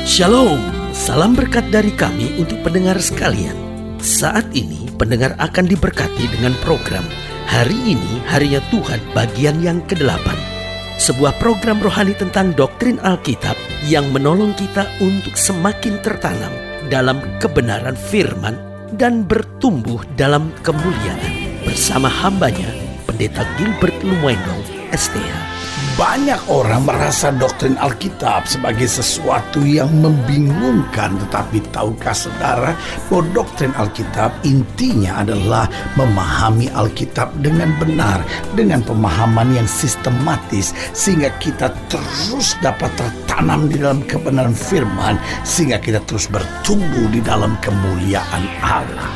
Shalom, salam berkat dari kami untuk pendengar sekalian. Saat ini pendengar akan diberkati dengan program Hari Ini Harinya Tuhan bagian yang ke-8. Sebuah program rohani tentang doktrin Alkitab yang menolong kita untuk semakin tertanam dalam kebenaran firman dan bertumbuh dalam kemuliaan. Bersama hambanya, Pendeta Gilbert Lumwendong, STH. Banyak orang merasa doktrin Alkitab sebagai sesuatu yang membingungkan. Tetapi tahukah saudara bahwa doktrin Alkitab intinya adalah memahami Alkitab dengan benar, dengan pemahaman yang sistematis, sehingga kita terus dapat tertanam di dalam kebenaran firman, sehingga kita terus bertumbuh di dalam kemuliaan Allah.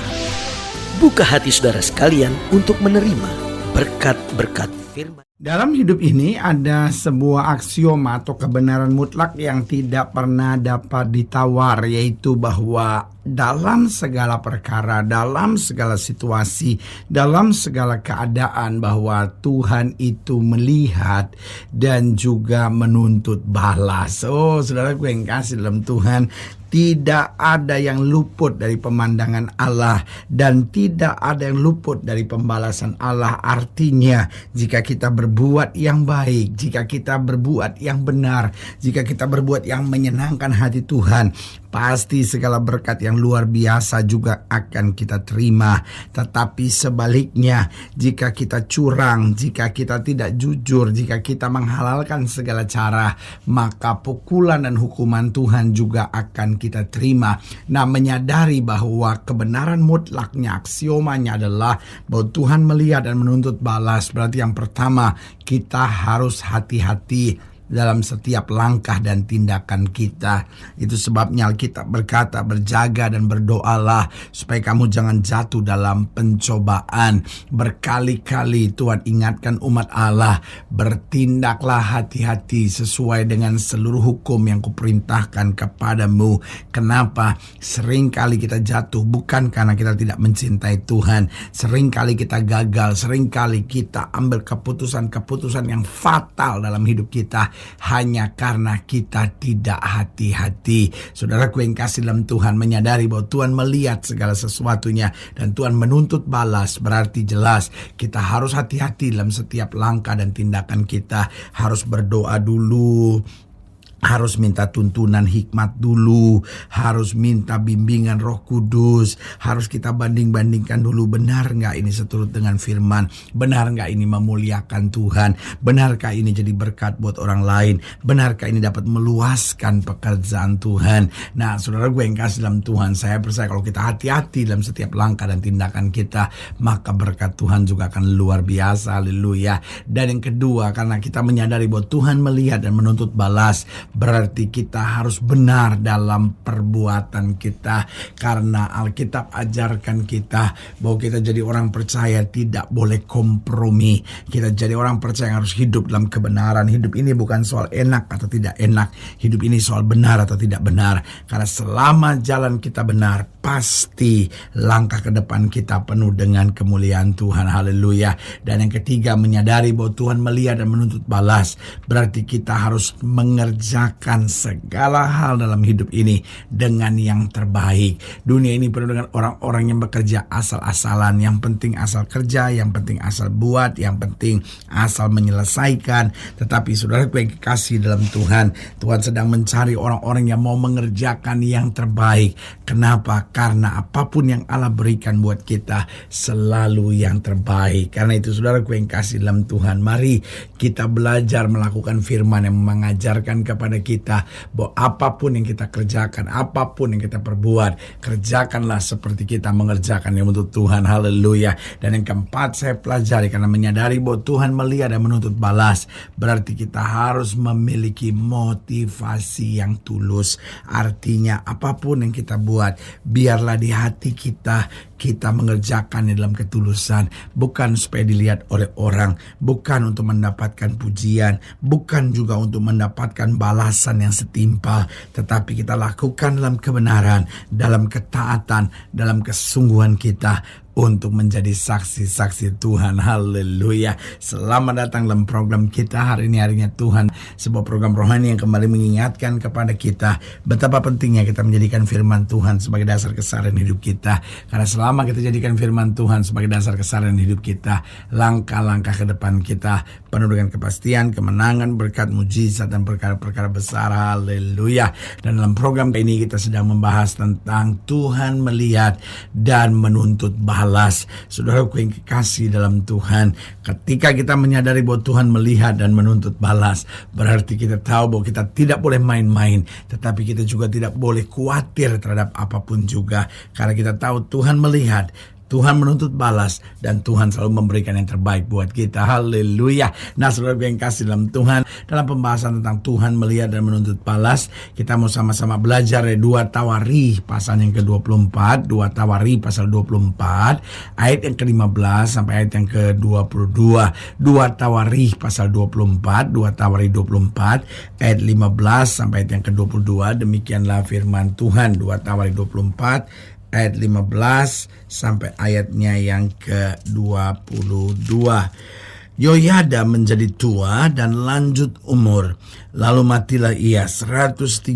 Buka hati saudara sekalian untuk menerima berkat-berkat firman. Dalam hidup ini ada sebuah aksioma atau kebenaran mutlak yang tidak pernah dapat ditawar, yaitu bahwa dalam segala perkara, dalam segala situasi, dalam segala keadaan, bahwa Tuhan itu melihat dan juga menuntut balas. Oh, saudara gue yang kasih dalam Tuhan, tidak ada yang luput dari pemandangan Allah dan tidak ada yang luput dari pembalasan Allah. Artinya, jika kita berbuat yang baik, jika kita berbuat yang benar, jika kita berbuat yang menyenangkan hati Tuhan, pasti segala berkat yang luar biasa juga akan kita terima. Tetapi sebaliknya, jika kita curang, jika kita tidak jujur, jika kita menghalalkan segala cara, maka pukulan dan hukuman Tuhan juga akan kita terima. Nah, menyadari bahwa kebenaran mutlaknya, aksiomanya adalah bahwa Tuhan melihat dan menuntut balas. Berarti yang pertama, kita harus hati-hati dalam setiap langkah dan tindakan kita. Itu sebabnya Alkitab berkata, berjaga dan berdoalah supaya kamu jangan jatuh dalam pencobaan. Berkali-kali Tuhan ingatkan umat Allah, bertindaklah hati-hati sesuai dengan seluruh hukum yang kuperintahkan kepadamu. Kenapa? Seringkali kita jatuh bukan karena kita tidak mencintai Tuhan. Seringkali kita gagal, seringkali kita ambil keputusan-keputusan yang fatal dalam hidup kita hanya karena kita tidak hati-hati. Saudaraku yang kasih dalam Tuhan, menyadari bahwa Tuhan melihat segala sesuatunya dan Tuhan menuntut balas. Berarti jelas kita harus hati-hati dalam setiap langkah dan tindakan kita. Harus berdoa dulu, harus minta tuntunan hikmat dulu, harus minta bimbingan Roh Kudus, harus kita banding-bandingkan dulu, benar nggak ini seturut dengan firman, benar nggak ini memuliakan Tuhan, benarkah ini jadi berkat buat orang lain, benarkah ini dapat meluaskan pekerjaan Tuhan. Nah, saudara gue yang kasih dalam Tuhan, saya percaya kalau kita hati-hati dalam setiap langkah dan tindakan kita, maka berkat Tuhan juga akan luar biasa. Haleluya. Dan yang kedua, karena kita menyadari bahwa Tuhan melihat dan menuntut balas, berarti kita harus benar dalam perbuatan kita. Karena Alkitab ajarkan kita bahwa kita jadi orang percaya tidak boleh kompromi. Kita jadi orang percaya yang harus hidup dalam kebenaran. Hidup ini bukan soal enak atau tidak enak. Hidup ini soal benar atau tidak benar. Karena selama jalan kita benar, pasti langkah ke depan kita penuh dengan kemuliaan Tuhan. Haleluya. Dan yang ketiga, menyadari bahwa Tuhan melihat dan menuntut balas. Berarti kita harus mengerjakan segala hal dalam hidup ini dengan yang terbaik. Dunia ini penuh dengan orang-orang yang bekerja asal-asalan. Yang penting asal kerja, yang penting asal buat, yang penting asal menyelesaikan. Tetapi saudaraku yang kekasih dalam Tuhan, Tuhan sedang mencari orang-orang yang mau mengerjakan yang terbaik. Kenapa? Karena apapun yang Allah berikan buat kita selalu yang terbaik. Karena itu saudaraku yang kasih dalam Tuhan, mari kita belajar melakukan firman yang mengajarkan kepada kita bahwa apapun yang kita kerjakan, apapun yang kita perbuat, kerjakanlah seperti kita mengerjakan yang untuk Tuhan. Haleluya. Dan yang keempat, saya pelajari karena menyadari bahwa Tuhan melihat dan menuntut balas, berarti kita harus memiliki motivasi yang tulus. Artinya apapun yang kita buat, biarlah di hati kita mengerjakan dalam ketulusan, bukan supaya dilihat oleh orang, bukan untuk mendapatkan pujian, bukan juga untuk mendapatkan balasan yang setimpal, tetapi kita lakukan dalam kebenaran, dalam ketaatan, dalam kesungguhan kita untuk menjadi saksi-saksi Tuhan. Haleluya. Selamat datang dalam program kita hari ini, harinya Tuhan. Sebuah program rohani yang kembali mengingatkan kepada kita betapa pentingnya kita menjadikan firman Tuhan sebagai dasar keseharian hidup kita. Karena selama kita jadikan firman Tuhan sebagai dasar keseharian hidup kita, langkah-langkah ke depan kita penuh dengan kepastian, kemenangan, berkat, mujizat, dan perkara-perkara besar. Haleluya. Dan dalam program ini kita sedang membahas tentang Tuhan melihat dan menuntut balas. Saudaraku yang kekasih dalam Tuhan, ketika kita menyadari bahwa Tuhan melihat dan menuntut balas, berarti kita tahu bahwa kita tidak boleh main-main, tetapi kita juga tidak boleh khawatir terhadap apapun juga, karena kita tahu Tuhan melihat, Tuhan menuntut balas, dan Tuhan selalu memberikan yang terbaik buat kita. Haleluya. Nah, saudara yang kasih dalam Tuhan, dalam pembahasan tentang Tuhan melihat dan menuntut balas, kita mau sama-sama belajar 2 Tawarikh pasal yang ke-24, 2 Tawarikh pasal 24, ayat yang ke-15 sampai ayat yang ke-22. 2 Tawarikh pasal 24, 2 Tawarikh 24, ayat 15 sampai ayat yang ke-22. Demikianlah firman Tuhan. 2 Tawarikh 24 ayat 15 sampai ayatnya yang ke-22. Yoyada menjadi tua dan lanjut umur. Lalu matilah ia, 130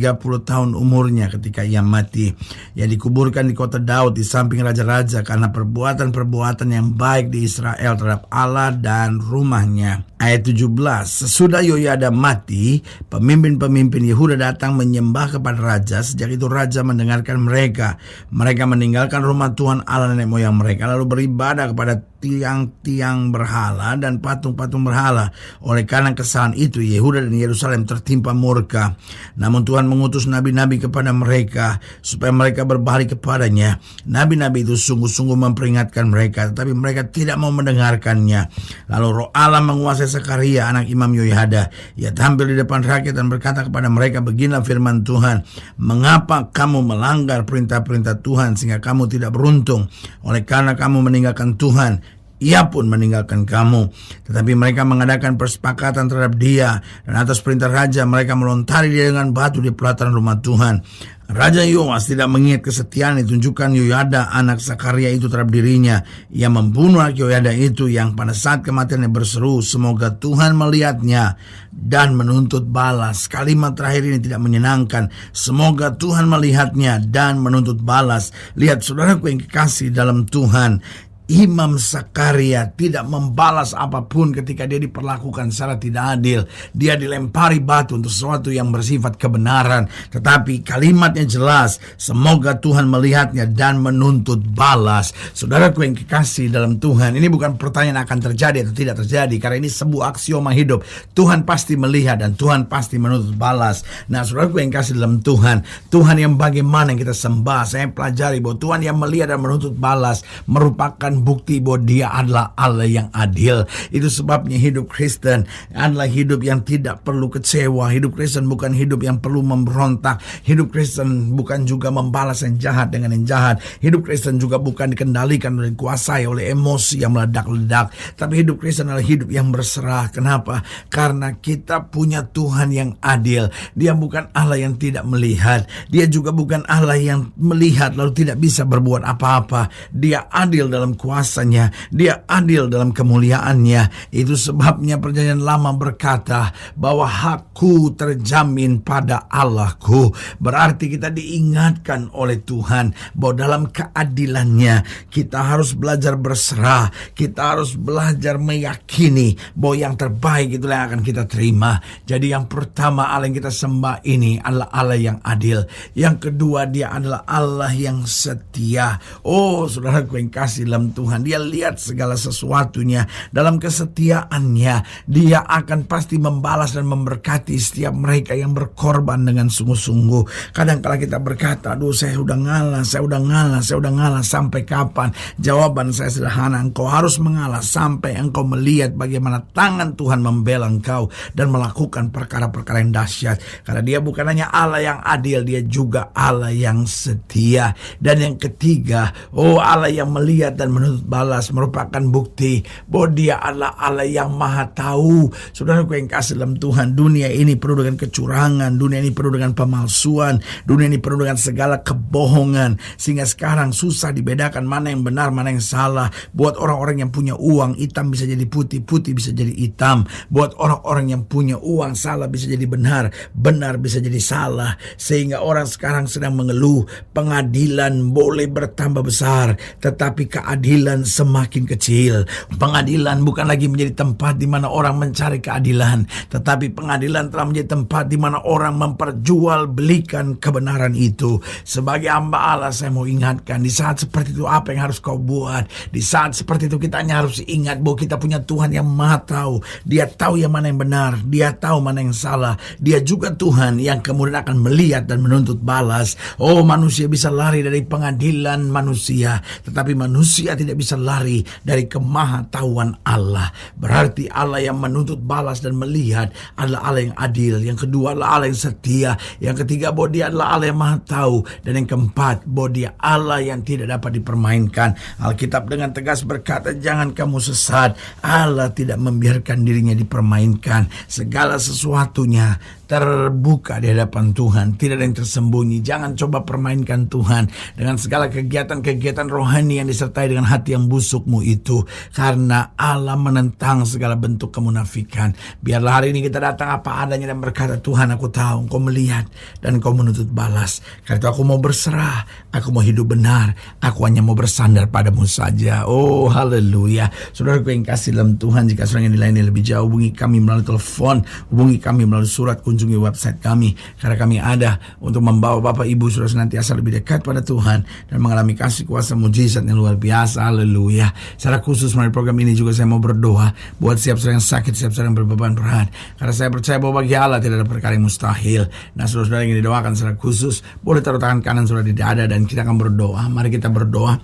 tahun umurnya ketika ia mati. Ia dikuburkan di kota Daud di samping raja-raja karena perbuatan-perbuatan yang baik di Israel terhadap Allah dan rumahnya. Ayat 17, sesudah Yoyada mati, pemimpin-pemimpin Yehuda datang menyembah kepada raja. Sejak itu raja mendengarkan mereka. Mereka meninggalkan rumah Tuhan Allah nenek moyang mereka, lalu beribadah kepada tiang-tiang berhala dan patung-patung berhala. Oleh karena kesalahan itu, Yehuda dan Yerusalem tertimpa murka. Namun Tuhan mengutus nabi-nabi kepada mereka supaya mereka berbalik kepadanya. Nabi-nabi itu sungguh-sungguh memperingatkan mereka, tetapi mereka tidak mau mendengarkannya. Lalu Roh Allah menguasai Zakaria, anak Imam Yoyada. Ia tampil di depan rakyat dan berkata kepada mereka, beginilah firman Tuhan, mengapa kamu melanggar perintah-perintah Tuhan sehingga kamu tidak beruntung? Oleh karena kamu meninggalkan Tuhan, ia pun meninggalkan kamu. Tetapi mereka mengadakan persepakatan terhadap dia, dan atas perintah raja mereka melontari dia dengan batu di pelataran rumah Tuhan. Raja Yoas tidak mengingat kesetiaan yang ditunjukkan Yoyada anak Zakaria itu terhadap dirinya. Ia membunuh anak Yoyada itu yang pada saat kematiannya berseru, semoga Tuhan melihatnya dan menuntut balas. Kalimat terakhir ini tidak menyenangkan. Semoga Tuhan melihatnya dan menuntut balas. Lihat saudaraku yang kekasih dalam Tuhan, Imam Zakaria tidak membalas apapun ketika dia diperlakukan secara tidak adil. Dia dilempari batu untuk sesuatu yang bersifat kebenaran. Tetapi kalimatnya jelas, semoga Tuhan melihatnya dan menuntut balas. Saudaraku yang kekasih dalam Tuhan, ini bukan pertanyaan akan terjadi atau tidak terjadi, karena ini sebuah aksioma hidup. Tuhan pasti melihat dan Tuhan pasti menuntut balas. Nah, saudaraku yang kekasih dalam Tuhan, Tuhan yang bagaimana yang kita sembah, saya pelajari bahwa Tuhan yang melihat dan menuntut balas merupakan bukti bahwa dia adalah Allah yang adil. Itu sebabnya hidup Kristen adalah hidup yang tidak perlu kecewa. Hidup Kristen bukan hidup yang perlu memberontak. Hidup Kristen bukan juga membalas yang jahat dengan yang jahat. Hidup Kristen juga bukan dikendalikan dan dikuasai oleh emosi yang meledak-ledak. Tapi hidup Kristen adalah hidup yang berserah. Kenapa? Karena kita punya Tuhan yang adil. Dia bukan Allah yang tidak melihat. Dia juga bukan Allah yang melihat lalu tidak bisa berbuat apa-apa. Dia adil dalam kuasanya, dia adil dalam kemuliaannya. Itu sebabnya perjanjian lama berkata bahwa hakku terjamin pada Allahku. Berarti kita diingatkan oleh Tuhan bahwa dalam keadilannya kita harus belajar berserah. Kita harus belajar meyakini bahwa yang terbaik itulah yang akan kita terima. Jadi yang pertama, Allah yang kita sembah ini adalah Allah yang adil. Yang kedua, dia adalah Allah yang setia. Oh, saudaraku yang kasih dalam Tuhan, dia lihat segala sesuatunya. Dalam kesetiaannya, dia akan pasti membalas dan memberkati setiap mereka yang berkorban dengan sungguh-sungguh. Kadang-kala kita berkata, aduh saya udah ngalah, sampai kapan? Jawaban saya sederhana, engkau harus mengalah sampai engkau melihat bagaimana tangan Tuhan membela engkau dan melakukan perkara-perkara yang dahsyat. Karena dia bukan hanya Allah yang adil, dia juga Allah yang setia. Dan yang ketiga, Allah yang melihat dan menuntut balas merupakan bukti bahwa Dia adalah Allah yang maha tahu. Saudaraku yang kasih dalam Tuhan, dunia ini penuh dengan kecurangan, dunia ini penuh dengan pemalsuan, dunia ini penuh dengan segala kebohongan, sehingga sekarang susah dibedakan mana yang benar, mana yang salah. Buat orang-orang yang punya uang, hitam bisa jadi putih, putih bisa jadi hitam. Buat orang-orang yang punya uang, salah bisa jadi benar, benar bisa jadi salah. Sehingga orang sekarang sedang mengeluh, pengadilan boleh bertambah besar, tetapi keadilan semakin kecil. Pengadilan bukan lagi menjadi tempat di mana orang mencari keadilan, tetapi pengadilan telah menjadi tempat di mana orang memperjualbelikan kebenaran itu. Sebagai hamba Allah, saya mau ingatkan, di saat seperti itu apa yang harus kau buat? Di saat seperti itu kita hanya harus ingat bahwa kita punya Tuhan yang maha tahu. Dia tahu yang mana yang benar, Dia tahu mana yang salah. Dia juga Tuhan yang kemudian akan melihat dan menuntut balas. Oh, manusia bisa lari dari pengadilan manusia, tetapi manusia tidak bisa lari dari kemahatauan Allah. Berarti Allah yang menuntut balas dan melihat adalah Allah yang adil. Yang kedua adalah Allah yang setia. Yang ketiga bahwa Dia adalah Allah yang maha tahu. Dan yang keempat bahwa Dia Allah yang tidak dapat dipermainkan. Alkitab dengan tegas berkata, jangan kamu sesat. Allah tidak membiarkan dirinya dipermainkan. Segala sesuatunya terbuka di hadapan Tuhan, tidak ada yang tersembunyi. Jangan coba permainkan Tuhan dengan segala kegiatan-kegiatan rohani yang disertai dengan hati yang busukmu itu, karena Allah menentang segala bentuk kemunafikan. Biarlah hari ini kita datang apa adanya dan berkata, Tuhan, aku tahu Engkau melihat dan Engkau menuntut balas. Karena itu aku mau berserah, aku mau hidup benar, aku hanya mau bersandar padamu saja. Oh, haleluya. Saudaraku yang kasih dalam Tuhan, jika saudara yang dilayani lebih jauh, hubungi kami melalui telepon, hubungi kami melalui surat, kunjungi website kami, karena kami ada untuk membawa Bapak Ibu saudara senantiasa lebih dekat pada Tuhan dan mengalami kasih kuasa mujizat yang luar biasa. Haleluya. Secara khusus melalui program ini juga saya mau berdoa buat siap saudara yang sakit, siap saudara yang berbeban berat, karena saya percaya bahwa bagi Allah tidak ada perkara yang mustahil. Nah, saudara-saudara yang didoakan secara khusus, boleh taruh tangan kanan saudara di dada dan kita akan berdoa. Mari kita berdoa.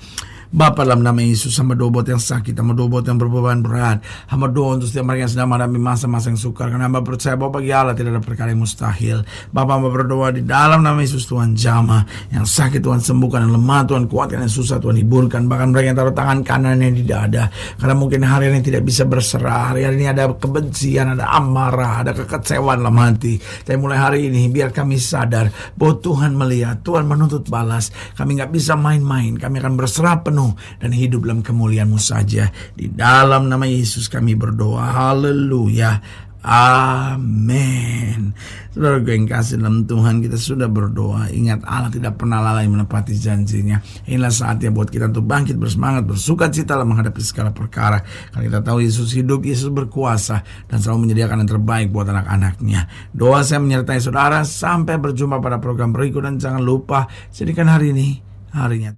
Bapa, dalam nama Yesus, hamba doa buat yang sakit, hamba doa buat yang berbeban berat, hamba doa untuk setiap mereka yang sedang menghadapi masa-masa yang sukar, karena hamba percaya bahwa bagi Allah tidak ada perkara yang mustahil. Bapa, hamba berdoa di dalam nama Yesus, Tuhan jamah yang sakit, Tuhan sembuhkan, yang lemah Tuhan kuatkan, yang susah Tuhan hiburkan, bahkan mereka yang taruh tangan kanannya di dada, karena mungkin hari ini tidak bisa berserah, hari ini ada kebencian, ada amarah, ada kekecewaan dalam hati. Tapi mulai hari ini biar kami sadar bahwa Tuhan melihat, Tuhan menuntut balas. Kami gak bisa main-main, kami akan berserah penuh dan hidup dalam kemuliaan-Mu saja. Di dalam nama Yesus kami berdoa. Haleluya. Amin. Saudara yang kasih dalam Tuhan, kita sudah berdoa. Ingat, Allah tidak pernah lalai menepati janjinya. Inilah saatnya buat kita untuk bangkit bersemangat, bersukacita dalam menghadapi segala perkara. Karena kita tahu Yesus hidup, Yesus berkuasa dan selalu menyediakan yang terbaik buat anak-anaknya. Doa saya menyertai saudara. Sampai berjumpa pada program berikut, dan jangan lupa jadikan hari ini harinya